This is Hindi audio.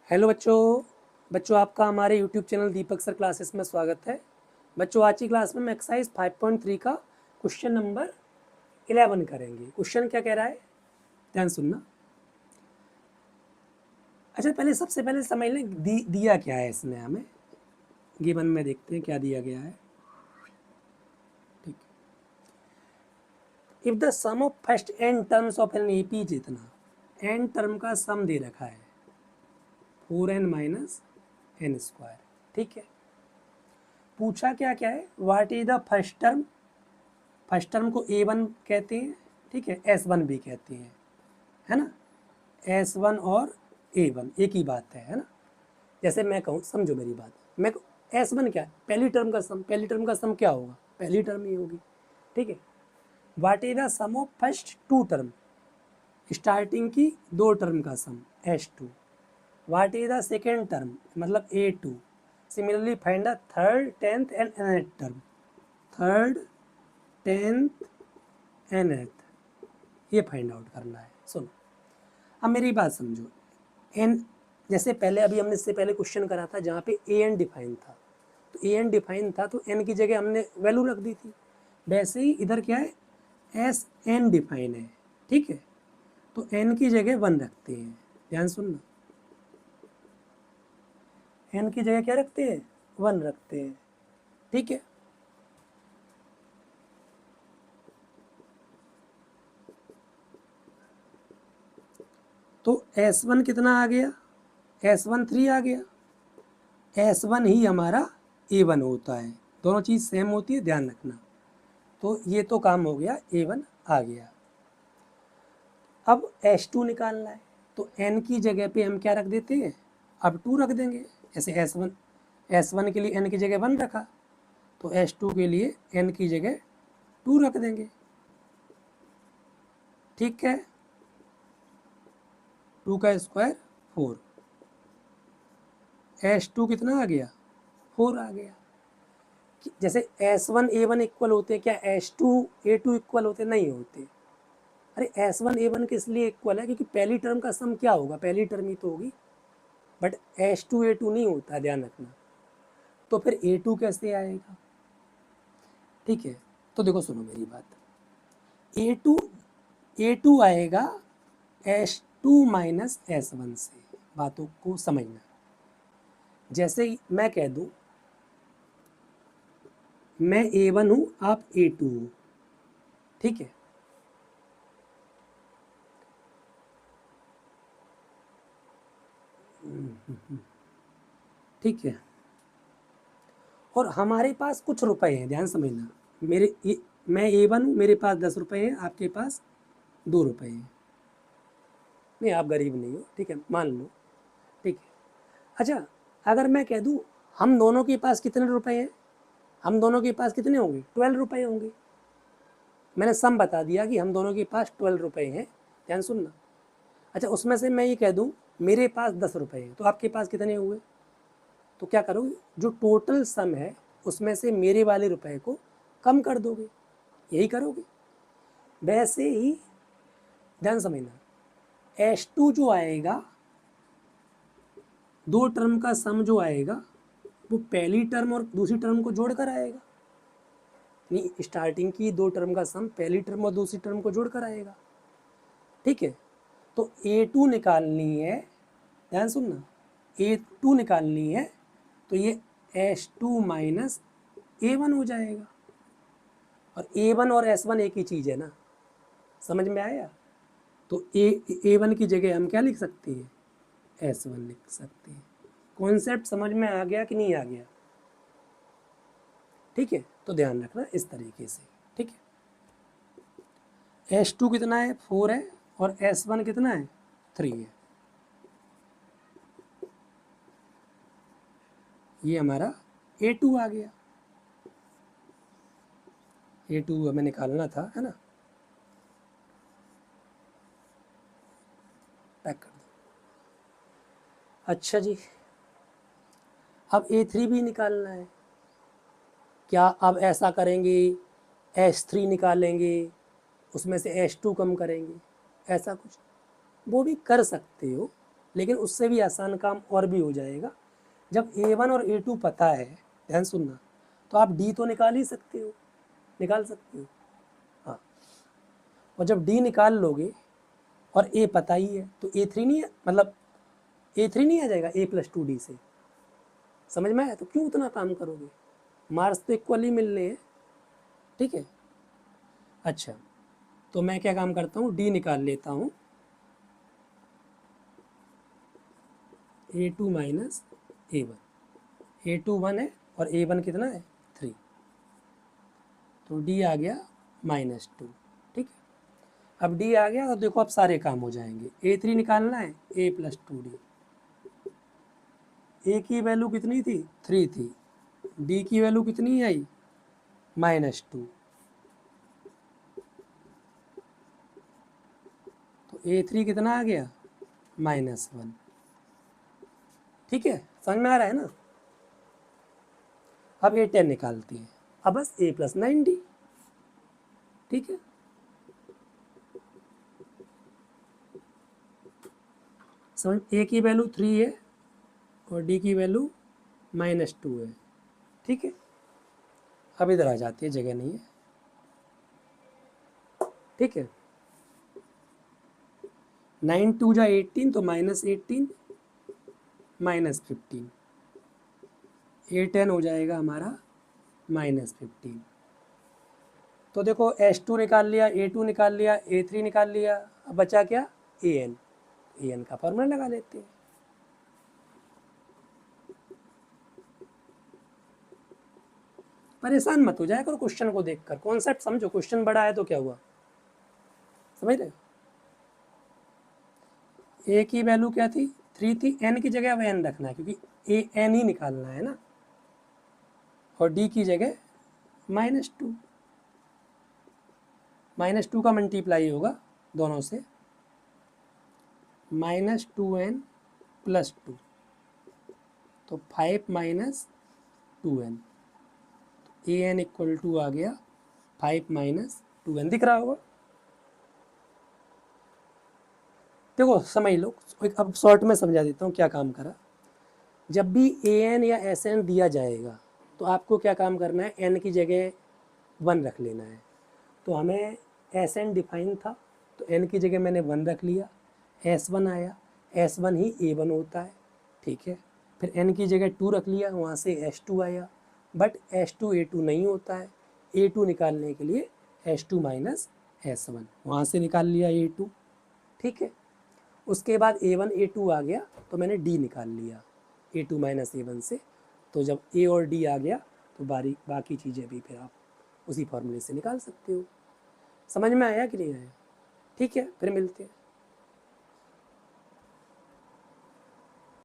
हेलो बच्चों आपका हमारे यूट्यूब चैनल दीपक सर क्लासेस में स्वागत है। बच्चों आज की क्लास में हम एक्सरसाइज 5.3 का क्वेश्चन नंबर 11 करेंगे। क्वेश्चन क्या कह रहा है, ध्यान सुनना। अच्छा, सबसे पहले समझ लें दिया क्या है इसने हमें। गिवन में देखते हैं क्या दिया गया है। ठीक, if the sum of first N terms of an AP जितना एन टर्म का सम दे रखा है 4n माइनस एन स्क्वायर। ठीक है, पूछा क्या क्या है, what is the first term. First term को A1 कहते हैं, ठीक है, S1 भी कहते हैं, है ना। S1 और A1 एक ही बात है ना। जैसे मैं कहूँ, समझो मेरी बात, मैं S1 क्या है, पहली टर्म का सम। पहली टर्म का सम क्या होगा, पहली टर्म ही होगी। ठीक है, what is the sum of first two term, starting की दो टर्म का sum S2। What is the second term, मतलब A2। Similarly find the third, tenth and nth term. Third, tenth and nth, ये फाइंड आउट करना है। सुनो, अब मेरी बात समझो। एन, जैसे पहले अभी हमने इससे पहले क्वेश्चन करा था जहाँ पे ए एन डिफाइन था, तो ए एन डिफाइन था तो एन की जगह हमने वैल्यू रख दी थी। वैसे ही इधर क्या है, एस एन डिफाइन है, ठीक है, तो एन की जगह 1 रखते हैं। ध्यान सुनना, एन की जगह क्या रखते हैं, 1 रखते हैं। ठीक है, तो S1 कितना आ गया, S1 3 आ गया। S1 ही हमारा A1 होता है, दोनों चीज़ सेम होती है, ध्यान रखना। तो ये तो काम हो गया, A1 आ गया। अब S2 निकालना है, तो N की जगह पे हम क्या रख देते हैं, अब 2 रख देंगे। जैसे S1 के लिए N की जगह 1 रखा, तो S2 के लिए N की जगह 2 रख देंगे। ठीक है, 2 का स्क्वायर 4। S2 कितना आ गया, 4 आ गया। जैसे S1 A1 इक्वल होते हैं, क्या S2 A2 इक्वल होते, नहीं होते। अरे S1 A1 किस लिए इक्वल है, क्योंकि पहली टर्म का सम क्या होगा, पहली टर्म ही तो होगी, बट S2 A2 नहीं होता, ध्यान रखना। तो फिर A2 कैसे आएगा। ठीक है, तो देखो सुनो मेरी बात, A2 आएगा S2 माइनस S1 से। बातों को समझना, जैसे मैं कह दूं मैं A1 हूं, आप A2 हो, ठीक है, ठीक है, और हमारे पास कुछ रुपए हैं, ध्यान समझना। मैं A1 हूँ, मेरे पास 10 रुपए हैं, आपके पास 2 रुपए हैं। नहीं, आप गरीब नहीं हो, ठीक है, मान लो, ठीक है। अच्छा, अगर मैं कह दूँ हम दोनों के पास कितने रुपए हैं, हम दोनों के पास कितने होंगे, 12 रुपए होंगे। मैंने सम बता दिया कि हम दोनों के पास 12 रुपए हैं, ध्यान सुनना। अच्छा, उसमें से मैं ये कह दूँ मेरे पास 10 रुपए हैं, तो आपके पास कितने हुए। तो क्या करोगे, जो टोटल सम है उसमें से मेरे वाले रुपए को कम कर दोगे, यही करोगे। वैसे ही ध्यान समझना, S2 जो आएगा, दो टर्म का सम जो आएगा वो पहली टर्म और दूसरी टर्म को जोड़कर आएगा। यानी स्टार्टिंग की दो टर्म का सम पहली टर्म और दूसरी टर्म को जोड़कर आएगा। ठीक है, तो A2 निकालनी है, ध्यान सुनना, A2 निकालनी है, तो ये S2 माइनस A1 हो जाएगा। और A1 और S1 एक ही चीज़ है ना, समझ में आया। तो A1 की जगह हम क्या लिख सकते हैं, S1 लिख सकते हैं। कॉन्सेप्ट समझ में आ गया कि नहीं आ गया। ठीक है, तो ध्यान रखना इस तरीके से। ठीक है, S2 कितना है, 4 है, और S1 कितना है, 3 है। ये हमारा A2 आ गया। A2 हमें निकालना था, है ना, पैक कर दो। अच्छा जी, अब A3 भी निकालना है। क्या अब ऐसा करेंगे, S3 निकालेंगे, उसमें से S2 कम करेंगे, ऐसा कुछ वो भी कर सकते हो, लेकिन उससे भी आसान काम और भी हो जाएगा। जब A1 और A2 पता है, ध्यान सुनना, तो आप D तो निकाल ही सकते हो, निकाल सकते हो। हाँ, और जब D निकाल लोगे और A पता ही है तो A3 नहीं है, मतलब A3 नहीं आ जाएगा A + 2D से। समझ में आया? तो क्यों उतना काम करोगे, मार्क्स तो इक्वली मिलने हैं, ठीक है। अच्छा, तो मैं क्या काम करता हूँ, D निकाल लेता हूँ, A2 माइनस A1, A2 1 है और A1 कितना है 3, तो D आ गया -2, ठीक है। अब D आ गया तो देखो अब सारे काम हो जाएंगे। A3 निकालना है, A + 2D, A की वैल्यू कितनी थी 3 थी, D की वैल्यू कितनी आई -2, तो A3 कितना आ गया -1, ठीक है। समझ में आ रहा है ना। अब A10 निकालते हैं, अब बस A + 9D, ठीक है। समझ, A की वैल्यू 3 है और D की वैल्यू -2 है, ठीक है। अब इधर आ जाती है, जगह नहीं है, ठीक है। 9 2 जा 18, तो -18 -15, A10 हो जाएगा हमारा -15। तो देखो H2 निकाल लिया, A2 निकाल लिया, A3 निकाल लिया, अब बचा क्या AN, AN का फॉर्मूला लगा लेते हैं। परेशान मत हो जाया करो क्वेश्चन को देखकर, कॉन्सेप्ट समझो, क्वेश्चन बड़ा है तो क्या हुआ, समझ रहे हो। A की वैल्यू क्या थी 3 थी, N की जगह अब N रखना है क्योंकि AN ही निकालना है ना, और D की जगह -2, -2 का मल्टीप्लाई होगा दोनों से, -2N + 2, तो 5 - 2N, AN = आ गया 5 - 2N, दिख रहा होगा। देखो समझ लो, अब शॉर्ट में समझा देता हूँ क्या काम करा। जब भी AN या SN दिया जाएगा तो आपको क्या काम करना है, N की जगह 1 रख लेना है। तो हमें SN डिफाइन था तो N की जगह मैंने 1 रख लिया, S1 आया, S1 ही A1 होता है, ठीक है। फिर N की जगह 2 रख लिया, वहाँ से S2 आया, बट S2 A2 नहीं होता है, A2 निकालने के लिए S2 - S1, वहाँ से निकाल लिया A2, ठीक है। उसके बाद A1 A2 आ गया तो मैंने D निकाल लिया A2 - A1 से। तो जब A और D आ गया तो बाकी चीज़ें भी फिर आप उसी फॉर्मूले से निकाल सकते हो। समझ में आया कि नहीं आया? ठीक है, फिर मिलते हैं।